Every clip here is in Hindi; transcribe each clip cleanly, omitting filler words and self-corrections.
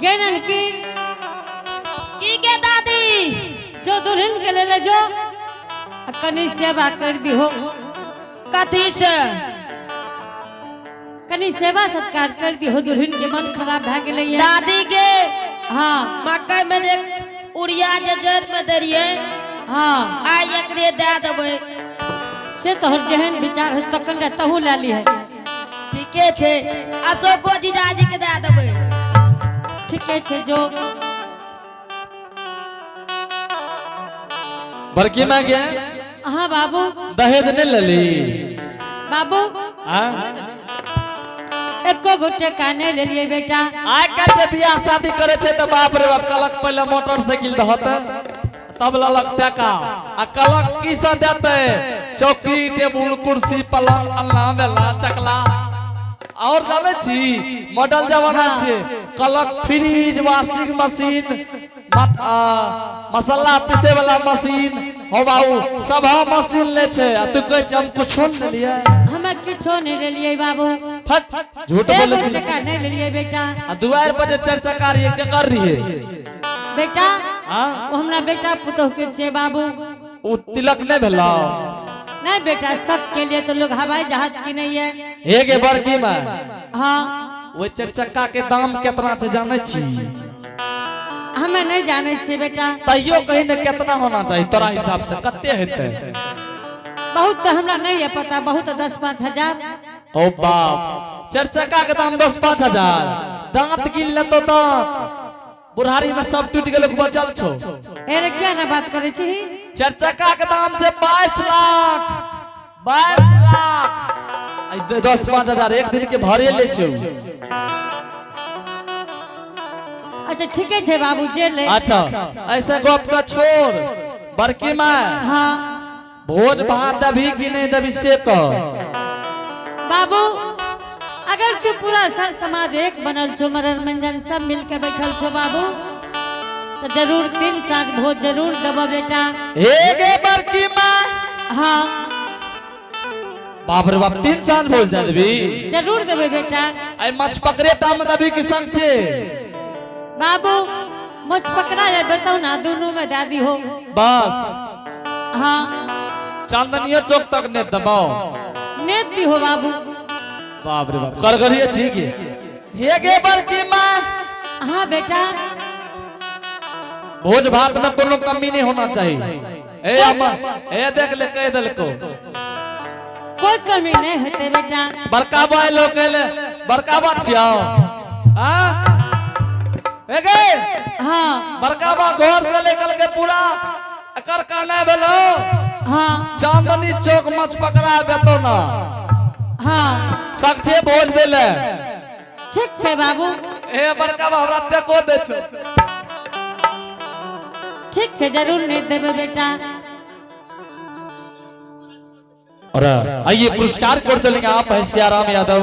गेनन की के दादी जो दुल्हन के ले जो कनी सेवा कर दी हो। कथी से कनी सेवा सत्कार कर दी हो, दुल्हन के मन खराब भ गेलै है। दादी के हाँ मकई में जे उड़िया जे जड़ में दरिए हाँ आई एकरे दे देबै से तोहर जेहन विचार हो तकन रे तहु ले ली है। ठीके छे अशोको जीजाजी के दे देबै। ठीके छे जो बड़की माँ गया हाँ बाबू दहेज नहीं लली बाबू हाँ एको गुटे का नहीं ले लिए बेटा। आइ काल्हि के बियाह शादी करे छे तो बाप रे बाप कलक पहले मोटरसाइकिल दहत तब ललक टका आ कलक की सा देते चौकी टेबुल कुर्सी पलंग अल्लाह बेला चकला और जाने छी मॉडल जमाना छे कलक फ्रिज वॉशिंग मशीन मसाला पीसे वाला मशीन हो बाबू सब मशीन ले छे आ तू कह छ हम कुछो नहीं लिए हमें किछो नहीं ले लिए बाबू। फट झूठ बोले छी टका नहीं ले लिए बेटा। आ दुआर पर जे चार चक्का रही के कर रही है बेटा हां वो हमरा बेटा पुतोह के छे बाबू। उ तिलक नहीं भेला नहीं बेटा सबके लिए तो लोग हवाई जहाज की नहीं है। हे गे बड़की मां हाँ वो चार चक्का के दाम कितना छे जाने छी हमें नहीं जाने छे बेटा। तैयो कहीं न कितना होना चाहिए तोरा हिसाब से कते हेते बहुत तो हमरा नहीं है पता, बहुत 10-5 हजार। ओ बाप चार चक्का के दाम 10-5 हजार दांत गिन ले तो दांत बुढ़ारी में सब टूट गेल बचल छो। अरे क्या ना बात करे छी। चार चक्का के दाम छे 22 लाख 22 लाख 10-5 हजार एक दिन के भरे ले छो। अच्छा ठीक है बाबू जे ले। अच्छा ऐसे गप का छोड़ बड़की माँ हाँ भोज भात दबी कि नहीं दबी से तो बाबू अगर तू पूरा सर समाज एक बनल छो मरर मंजन सब मिल के बैठल छो बाबू तो जरूर 3 साँझ भोज जरूर दबो बेटा। हे गे बड़की माँ हाँ बाप रे बाप 3 साँझ भोज दे देबी जरूर देबे बेटा। आई मछ पकड़े दाम दबी कि संग छे बाबू मुझ पकड़ा है बताओ ना दोनों में दादी हो बस हाँ चांदनिया चौक तक ने दबाओ नेती हो बाबू। बाप रे बाप करगरिया छी के हे गे बड़की माँ हाँ बेटा भोज भात में कोनो कमी नहीं होना चाहिए। ए अम्मा ए देख ले कह दल को कोई कमी नहीं होते बेटा। बड़का भाई लोग कहले बड़का बात छियाओ हां ए गे हाँ बड़का बा घर से लेकर के पूरा एकर काने भेलो हाँ चांदनी चौक मछ पकड़ा बेतो ना हाँ सख्ते भोज देले ठीक छे बाबू। ए बड़का बा हमरा टेको दे छो ठीक छे जरूर नहीं देबे बेटा। और आइए पुरस्कार कर चलेंगे आप है सियाराम यादव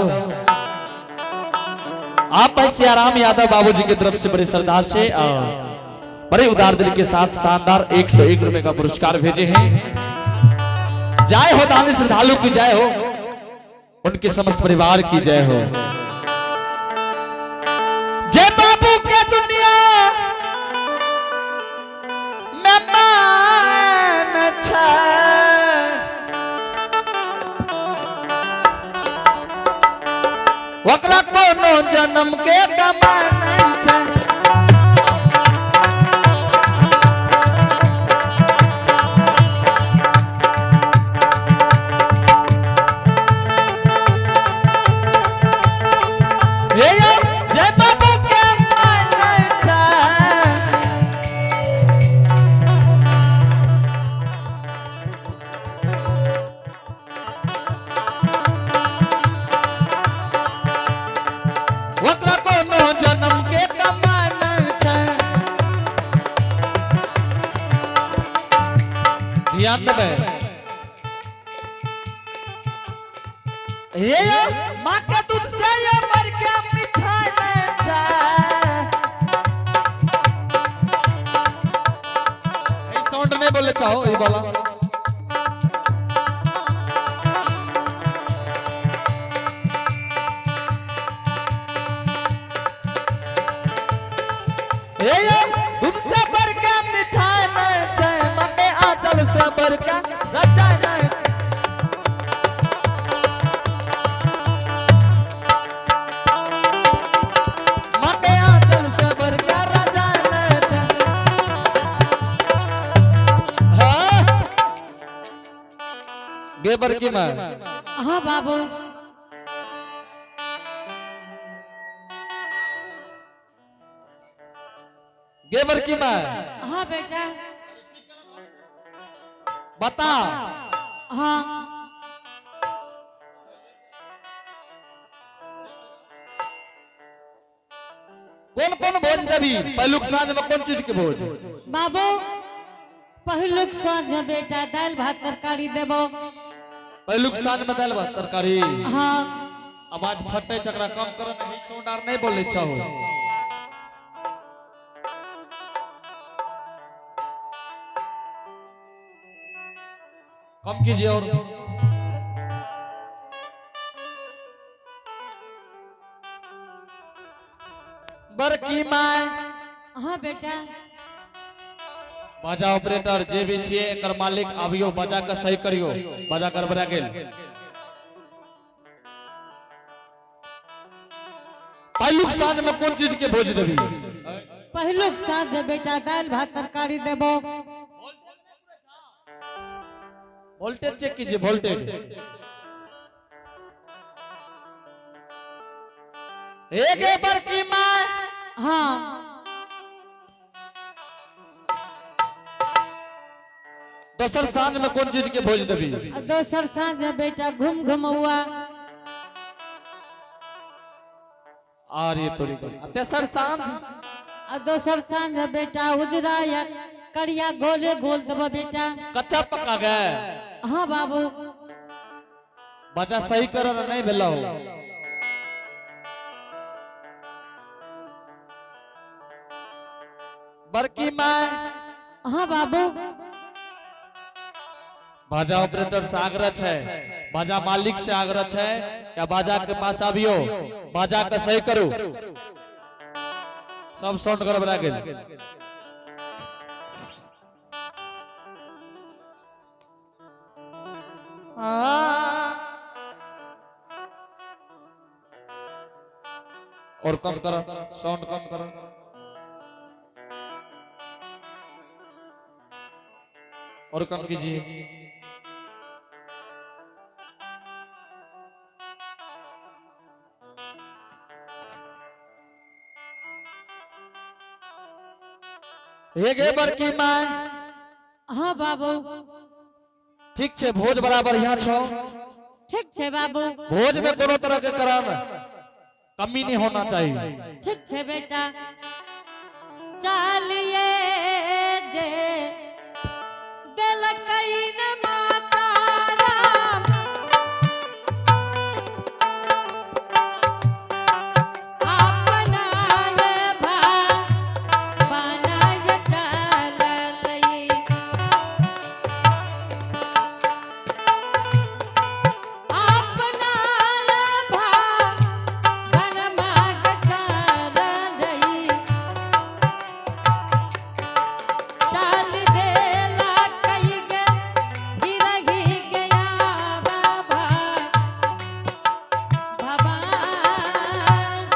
आप है सियाराम यादव बाबूजी की तरफ से बड़ी श्रद्धा से बड़े उदार दिल के साथ शानदार 101 रुपए का पुरस्कार भेजे हैं। जय हो दानी श्रद्धालु की जय हो उनके समस्त परिवार की जय हो। जय बाबू के दुनिया में मान छा वकरा कोनो जन्म के कमाना छै हे जय बाबू के माना छै वकरा कोनो जन्म के कमाना छै ध्यान देबे हे मां के दूध से ये मर के मिठाई में छै ए साउंड नहीं बोले चाहो ये वाला हे यो दूध से भर के मिठाई नहीं छे मटे आंचल से भर के रचाई नहीं छे मटे आंचल से भर के रचाई नहीं छे हाँ गेबर की माँ हाँ बाबू गेबर की माँ हाँ बेटा बता हाँ कौन कौन भोज देवी पहलुक साँझ में कौन चीज के भोज बाबू पहलुक साँझ बेटा दाल भात तरकारी देबो पहलुक साँझ में दाल भात तरकारी हाँ आवाज फटे चकरा कम कर नहीं सोनार नहीं बोले चाहो कम कीजिए और बड़की माय हाँ बेटा बाजा ऑपरेटर जे भी छिए एकर मालिक आबियो बाजा का सही करियो बाजा गड़बड़ा गेल पहलुक साँझ में कौन चीज के भोज देवी पहलुक साँझ बेटा दाल भात तरकारी देबो वोल्टेज चेक कीजिए वोल्टेज एक बार की माँ हाँ दोसर साँझ में कौन चीज के भोज देवी दोसर साँझ बेटा घूम घूम हुआ आ रही तोरी तेसर साँझ दोसर साँझ बेटा उजरा या करिया गोले गोल देबो बेटा कच्चा पक्का गए हाँ बाबू बच्चा सही कर नहीं भेला हो बड़की माँ हाँ बाबू बाजा ऑपरेटर से आग्रह है बाजा मालिक से आग्रह है या बाजा के पास आबियो बाजा का सही करो सब साउंड गड़बड़ा गेल और कम करो साउंड कम करो और कम कीजिए एक बड़की माँ हाँ बाबू ठीक छे भोज बराबर यहाँ छो ठीक छे बाबू भोज में कोनो तरह के कारण कमी नहीं होना चाहिए ठीक छे बेटा चालिए जे दिल कई न माता राम अपना ये भा बना ये चाललई अपना ये भा बन माग चाललई चाल देला कई गे गिरही गया बाबा भगवान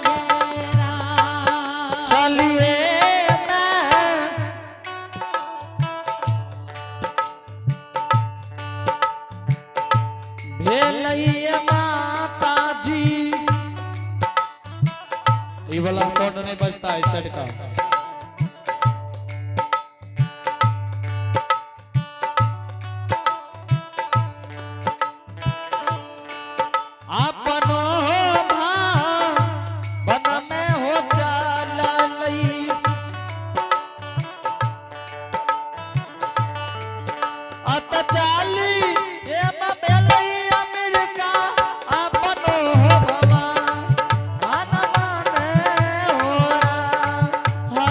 ये राम चलिए भेलैया माता जी ये वाला साउंड नहीं बजता है इस साइड का अपनो भाव बन में हो चाललई अत चाली एम बेलई अमेरिका अपनो हो भवा मन माने हो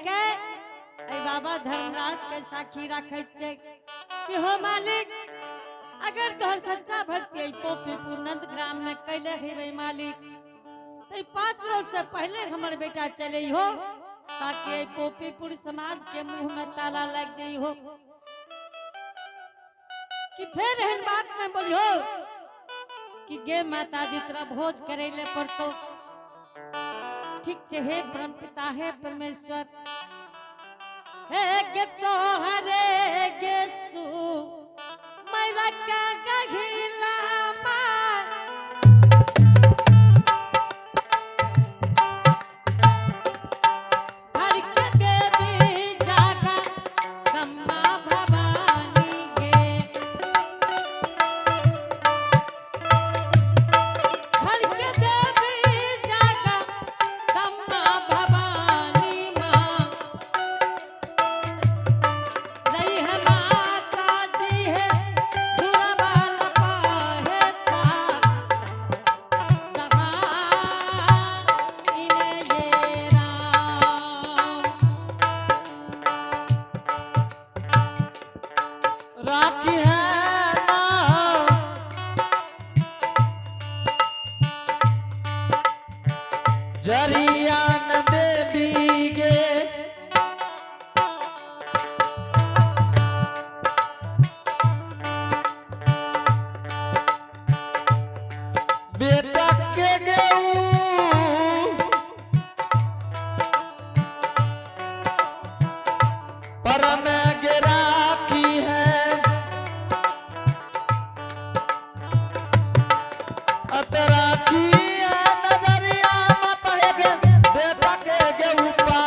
के ऐ बाबा धर्मराज के साक्षी रखे छे कि हो मालिक अगर तोहर सच्चा भक्ति ऐ पोपीपुर नंद ग्राम में कैले हेबे मालिक तो 5 रोज से पहले हमर बेटा चले हो ताकि ऐ पोपीपुर समाज के मुंह में ताला लग गई हो कि फिर एहन बात न बोलियो कि गे माता जी तोरा भोज करे ले पड़तो। ठीक छे हे परम पिता हे परमेश्वर हे के तोहरे गे सु मैरा का गहिला मार हर के देवी जागा गम्मा भवानी गे हर के देवी जागा गम्मा भवानी माँ रही है माता जी है धुरा वाला पाहे सहा इन्हें ये राम राखी है ना जरियान देवी गे बेटा के गेऊ परम गे राखी है अतराखी नजरिया मत है बेटा के गेऊ पा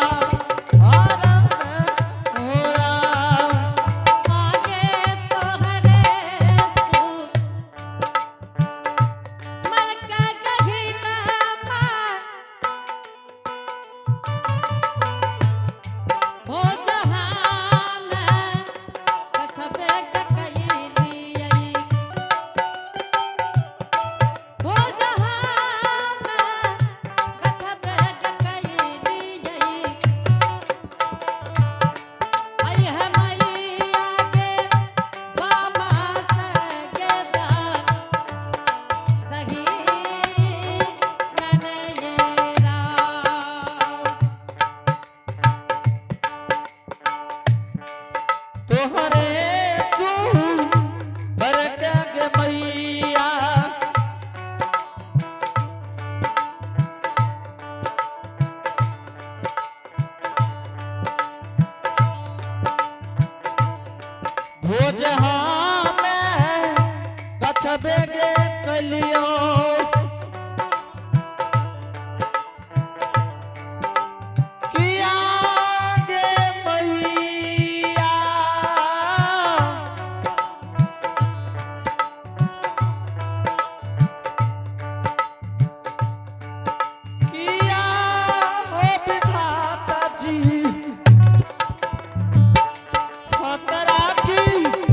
आराम हो राम आगे तोहरे सु मलका गहिला मार हो जहां में कछबे ककैली हो जहां में कछबे ककैली आई है मैया गे बाबा सगे दही नने ये राम तोहरे सु बरका के मैया भोज में कछबे गे कलियो किया गे मैया किया हो विधाता जी खतरा की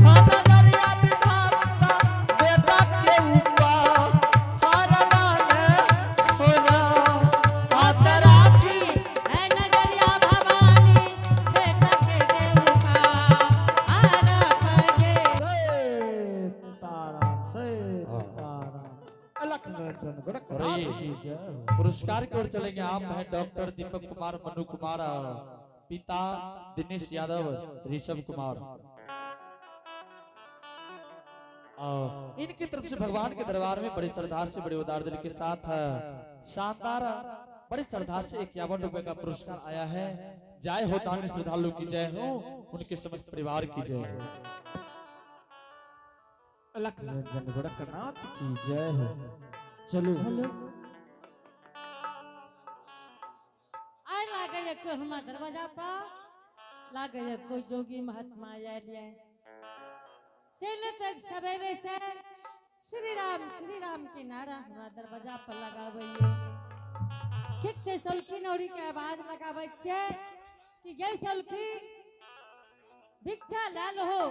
खतरिया विधाता बेटा के ऊपर हर माने हो राम खतरा की है नगरिया भवानी बेटा के देव का आरप गे पुरस्कार की ओर चलेंगे। आप हैं डॉक्टर दीपक कुमार, मनु कुमार, पिता दिनेश यादव, ऋषभ कुमार। इनकी तरफ से भगवान के दरबार में बड़ी श्रद्धा से, बड़े उदार दिल के साथ शानदार बड़ी श्रद्धा से 51 रुपए का पुरस्कार आया है। जय हो दानी श्रद्धालु की जय हो, उनके समस्त परिवार की जय हो। अलख निरंजन गोरखनाथ की जय हो। चलो आय लागे कोई हमारा दरवाजा पर लागे कोई जोगी महात्मा आया सेले तक सवेरे से श्री राम के नारा हमारा दरवाजा पर लगावे ठीक से सलखी नौरी के आवाज लगावे छे कि गई सलखी भिक्षा लाल हो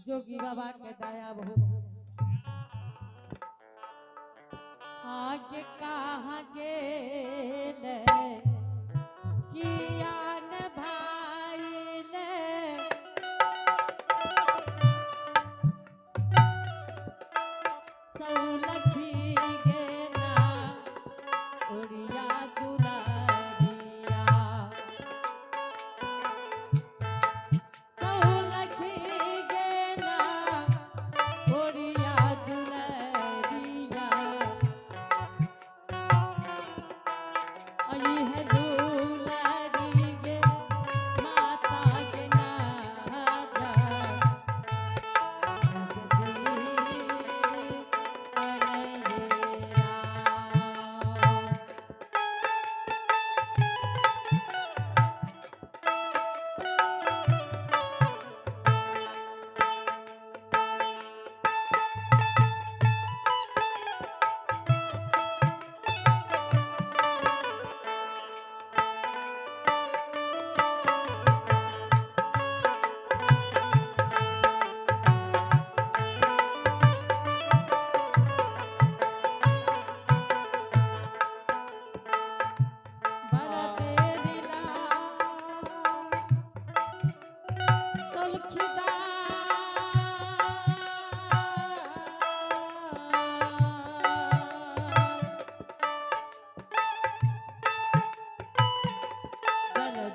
जोगी बाबा के दया हो। आगे कहाँ गेले किया न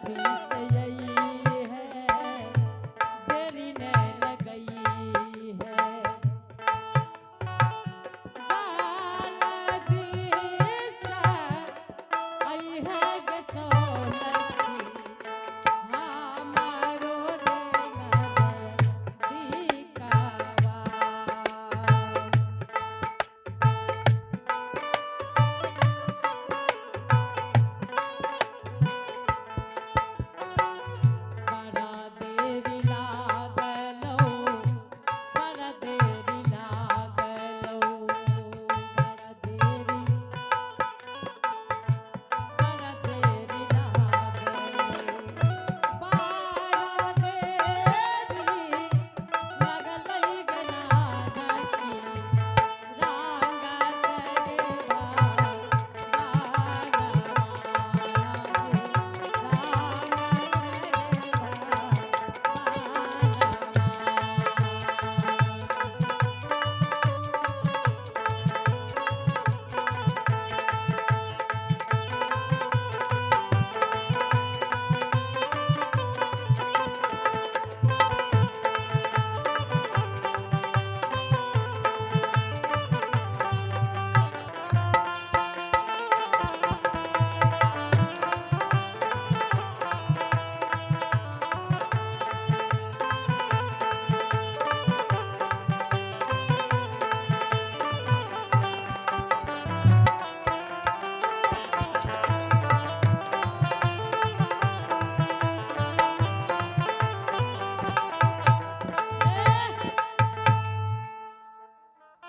जल्दी से यही है देरी न लगई है जल्दी से आई है गे सोलखी हमारो दिकावा बड़ा देरी लागलो बड़ा देरी लागलो बड़ा देरी लागलई गना ढकी रांगा करेवा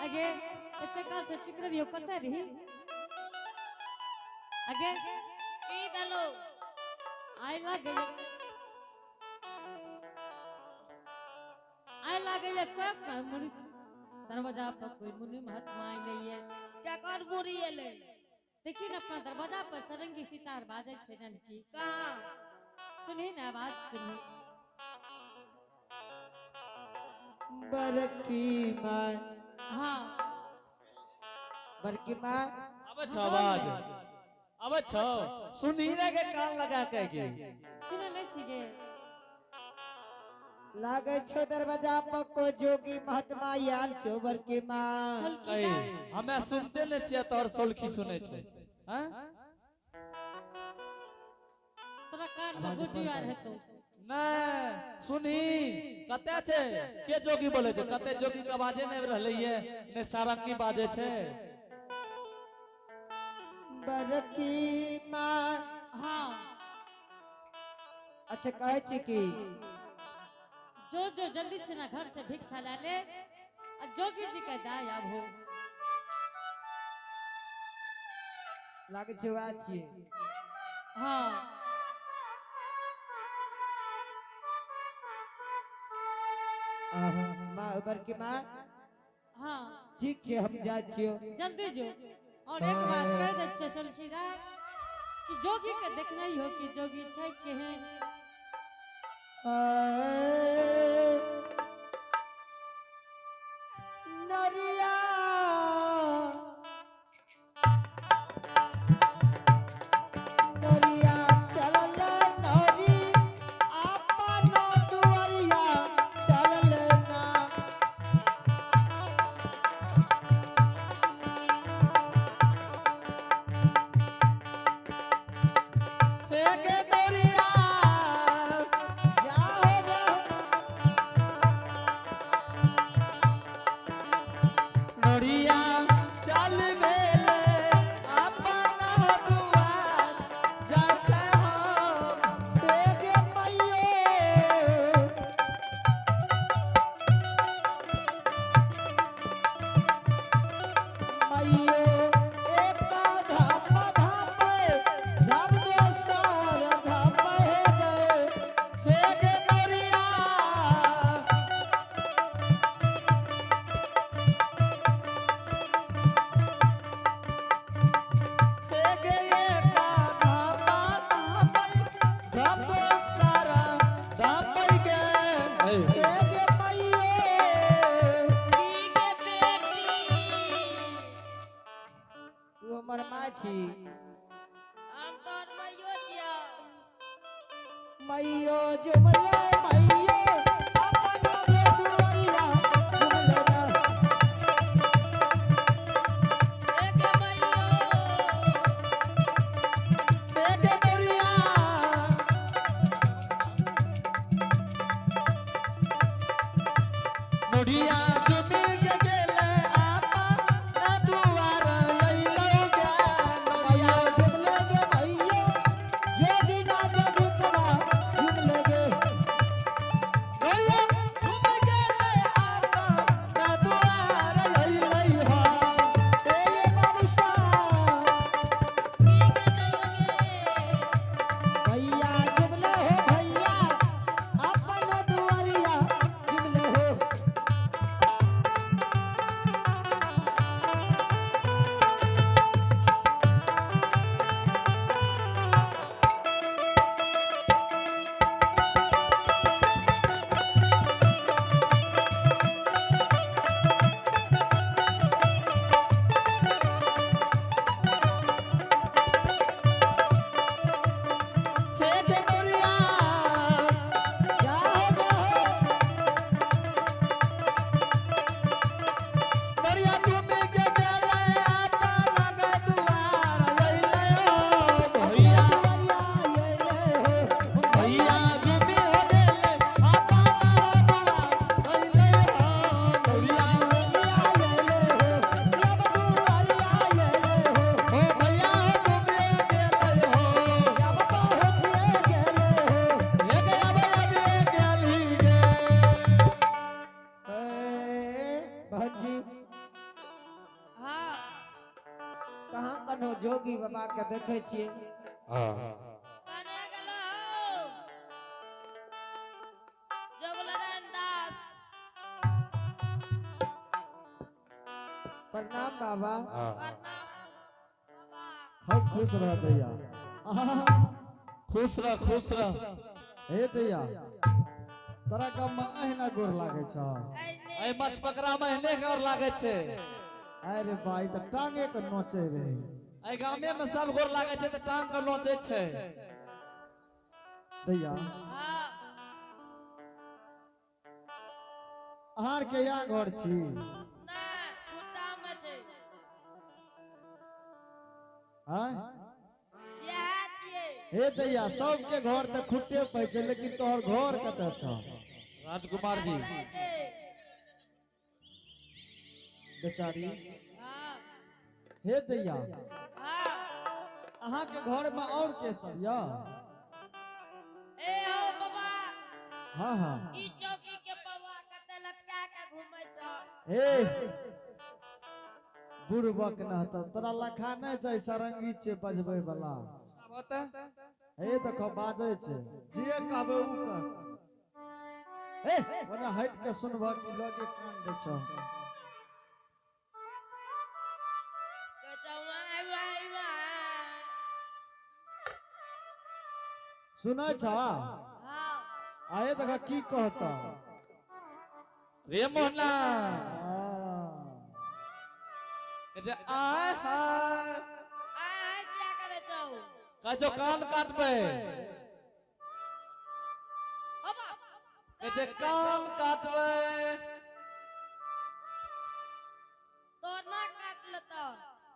आगे एते काल से चिकरियो कते रही आगे की भेलो आइ लागे ये कोक मुनि दरवाजा पर कोई मुनि महात्मा आइले ये क्या कर बुरी एले देखी न अपना दरवाजा पर सरंगी सितार बाजे छे नन की कहां सुनी ना आवाज सुनी बरकी माँ हाँ बरकी माँ अब छ आवाज अब छ सुनी रे के कान लगा के सुने नहीं छिगे लागे छो दरवाजा पर को जोगी महात्मा यान छो बरकी माँ कही हमें सुनते न छियै तोर सोलखी सुने छै हैं तोरा कान में गुजी आ रहे तो नहीं सुनी कते छै के जोगी बोले छै कते जोगी के बाजे नै रहले ये ने सारंगी बाजे छै बरकी माँ हाँ अच्छा कहे छी की जो जल्दी से ना घर से भिक्षा ला ले और जोगी जी के दाय अब हो लागे छो आ छिए हाँ माँ बरकी माँ हाँ ठीक छे हम जा छियो जल्दी जो और एक बात कह दे छे सुलखीदार कि जोगी के देखना ही हो कि जोगी छै के हैं नरिया नरिया चलल नरी आपन दुआरिया चलल ना हे गे नरिया जाओ जाओ नरिया चल गेले अपन दुआर जाचे हम हे गे मैयो मैयो एक धाम धाम धाम दे सार धाम हे गए हे गे नरिया की के बेटी तू हमर माँ छी हम तोर मइयो छिया मैयो जुमले मैयो अपना बेदुवरिया जुमले ना एके मैयो बेदुवरिया मुड़िया जुमी के गेले आपा ना दुआर लइलो ज्ञान मैया जुमले गे मैयो जोगी ना जोगी कबा जुमले गे मुड़िया जुमी गेले आपा ना दुआर लइलो हो ए ये बाबूसा की गटोगे भैया जुमले हो भैया अपना दुआरिया जुमले हो हे देवरिया जाओ जाओ मुड़िया जुमी के गेले आपा लगे दुआर लइलो भैया भैया जुमी हो गेले आपा ना दुआर लइलो हो भैया जुमी गेले हो ये गया भैया भी गेली गे हां कहाँ कनो जोगी बाबा के देखे छिए कने गेलो जोगलरान दास प्रणाम बाबा प्रणाम बाबा खूब खुश रह दैया खुश रह हे दैया तोरा गाम में अहिना गोर लागे छ आइने ए मछ पकड़ा महीने के और लागे छे अरे भाई त टांगे के नोचे रहे ए गामे में सब गोर लागे छे त टांग के नोचे छे दैया हां अहार के यहाँ घर छी ना खुट्टा में छै हैं यह छियै हे दैया सबके घर त खुट्टे पे छै लेकिन तोहर घर कतऽ छ राजकुमार जी नहीं छै बेचारी हां हे दैया हां अहाँ के घर में और के सब या ए हो बाबा हाँ हाँ ई चौकी के बाबा कते लटका के घुमै छ ए बुढ़बक न त तोरा लखा नहि छै सरंगी छै बजबै वाला होता हे देखो बाजै छै जे कहबै उ कह ए ओने हट के सुनबह कि लगे कान दै छ के चौमाई भाई भाई सुनै छ हां आए देखा की कहता रे मोहना आ, जे आय हाय आय क्या करे छौ काजो कान काटबे बाबा के जे कान काटबे तोर ना काट लेता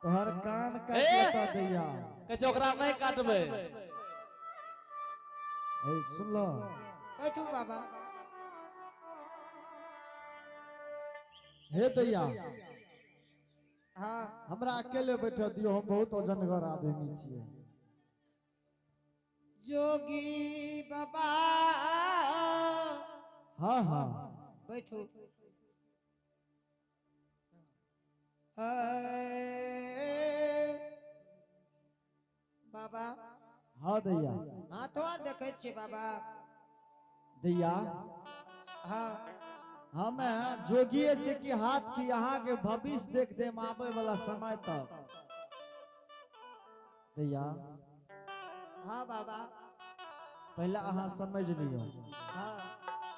तोहर कान ए! काटता दैया के जे ओकरा नहीं काटबे ए सुन लो बैठू बाबा हे दैया हाँ हमरा अकेले बैठे दियो हम बहुत वजनगर आदमी छियै जोगी बाबा हाँ हाँ बैठू हाय। बाबा हाँ दैया हाथ और देखे छिए बाबा दैया हाँ हमे जोगिए छै कि हाथ की अहाँ के भविष्य देख देम आबे वाला समय तक दैया हाँ बाबा पहले अहाँ समझ लियो हाँ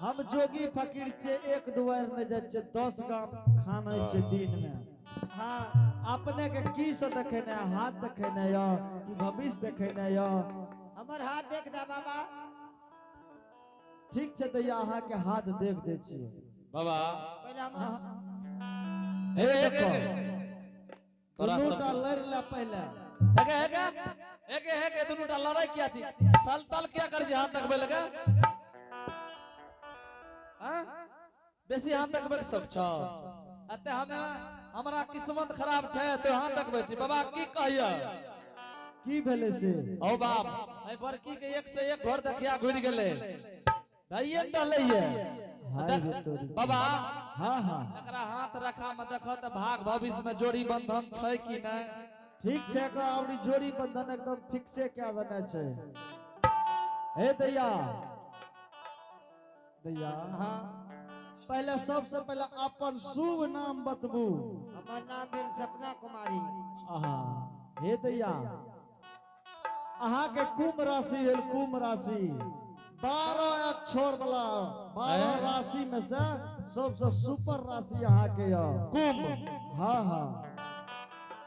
हम जोगी फकीर छे एक दुआर न जाय छे 10 गाम खाना छे दिन में हाँ अपने के की से देखेने हाथ देखेने या कि भविष्य देखेने या हमर हाथ देख दा बाबा ठीक छै दैया अहाँ के हाथ देख दे छियै बाबा पहले हम हे देखो तोरा दुनूटा लड़ ले पहले हेगे दुनूटा लड़ाई किया छी तल तल क्या कर जी हाथ तकबे लगे हां बेसी हाथ तकबे सब छ अते हमरा किस्मत खराब छै तो हाथ तकबे छी बाबा की कहिया की भेले से ओ बाप ए बड़की के एक से एक घर देखिया घुर गेले दैये डलैये हाय रे तोरी बाबा हाँ हाँ एकरा हाथ रखा में देखो त भाग भविष्य में जोड़ी बंधन छै कि नहीं ठीक छै एकर आवड़ी जोड़ी बंधन एकदम फिक्से क्या देने छै हे दैया दैया हाँ पहले सबसे पहले अपन शुभ नाम बतबू हमार नाम भेल सपना कुमारी। आहा हे दैया अहाँ के कुंभ राशि भेल कुंभ राशि 12 अक्षर वाला 12 राशि में से सबसे सुपर राशि अहाँ के य कुंभ हाँ हाँ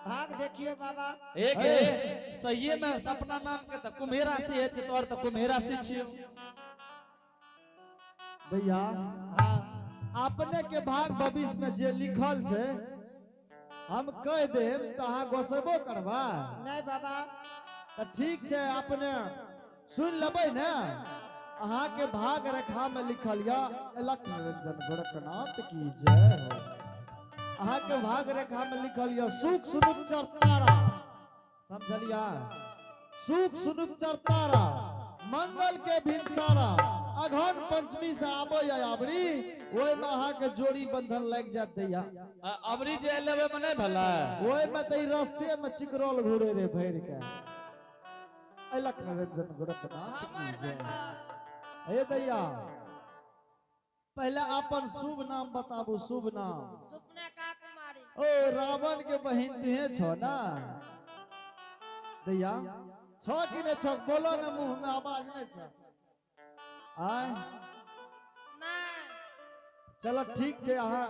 भाग देखिए बाबा एक सही में अपना नाम के त कुंभ राशि है तोर त कुंभ राशि छियो दैया हाँ अपने के भाग भविष्य में जे लिखल छै हम कह देब त अहाँ गोसेबो करबा नहीं बाबा त ठीक छै अपने सुन लेबै ने अहाँ के भाग रेखा में लिखल या अलख निरंजन गोरखनाथ की जय हो अहाँ के भाग रेखा में लिखल या सुख सुनुच्चर तारा समझलिया सुख सुनुच्चर तारा मंगल के भिनसारा अघन पंचमी से आबो या आबरी ओय में अहाँ के जोड़ी बंधन लग जात दैया अबरी जे लेबे में नहीं भला ओय में तई रास्ते में चिकरोल घुरे रे भैर के अलख निरंजन गोरखनाथ की हमर जय देखो हे दैया पहले अपन शुभ नाम बताबू शुभ नाम सुपने का कुमारी ओ रावण के बहन तुहे छो ना दैया छो कि नहीं छो बोलो ना मुंह में आवाज नहीं छो आय नहीं चलो ठीक छे अहाँ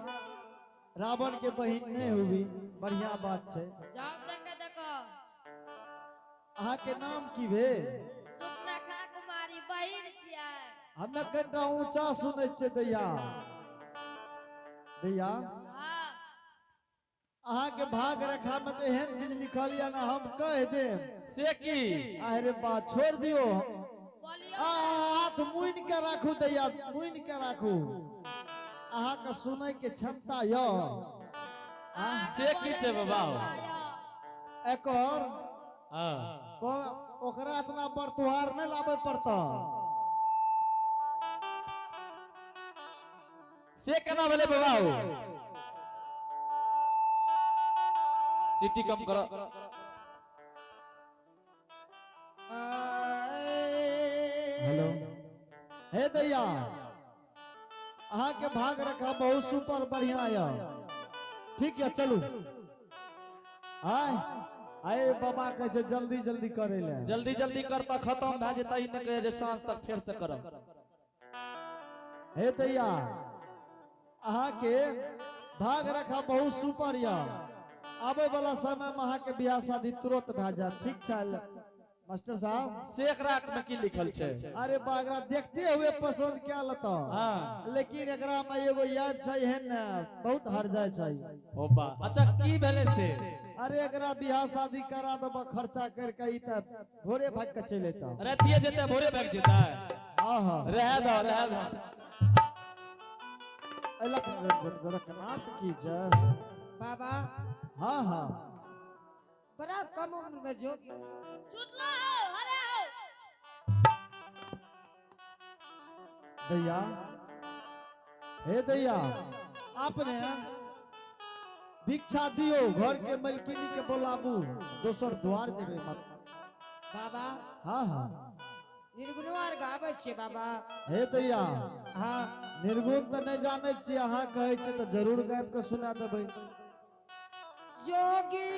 रावण के बहन नहीं हुई बढ़िया बात छे जब देखो अहाँ के नाम की भेल सुपने का कुमारी बहिन छियै हमें कनिटा ऊंचा सुनै छे दैया दैया हाँ अहाँ के भाग रेखा में तो एहन चीज लिखल या ना हम कह देम से की अरे बात छोड़ दियो बोलियो हाथ मुइन के राखू दैया मुइन के राखू अहाँ के सुनै के क्षमता य से की छै बाबा एकर हां ओकरा इतना बड़ त्योहार नहीं लाबे पड़ता से केना भेले बाबा सिटी कम करो हेलो हे दैया अहाँ के भाग रखा बहुत सुपर बढ़िया या ठीक है चलू आय आए बाबा कहे छै जल्दी जल्दी करे ले जल्दी जल्दी करता खत्म भ जेता ई न कहे जे सांझ तक फिर से करब हे दैया अहाँ के भाग रखा बहुत सुपर या आबे वाला समय में अहाँ के बियाह शादी तुरंत भ जात ठीक छै मास्टर साहब शेख रात में की लिखल छै अरे बागरा देखते हुए पसंद क्या लता हां लेकिन एकरा में एगो याद छै है ना बहुत हर जाय छै ओ बा अच्छा की भेले से अरे एकरा बियाह शादी करा दब खर्चा करके ई त भोरे भाग के चले ता रातिए जेते भोरे भाग जेता हां हां रह दो अलख निरंजन गोरखनाथ की जय बाबा हां हां बड़ा कम उम्र में जोगी चुटला हो अरे हो दैया हे दैया आपने भिक्षा दियो घर के मलकिनी के बोलाबू दोसर द्वार जेबे मत बाबा हां हां निर्गुणवार गावे छे बाबा हे दैया हाँ निर्गुण त नहीं जाने छी अहाँ कहे छी त जरूर गायब के सुना देबै जोगी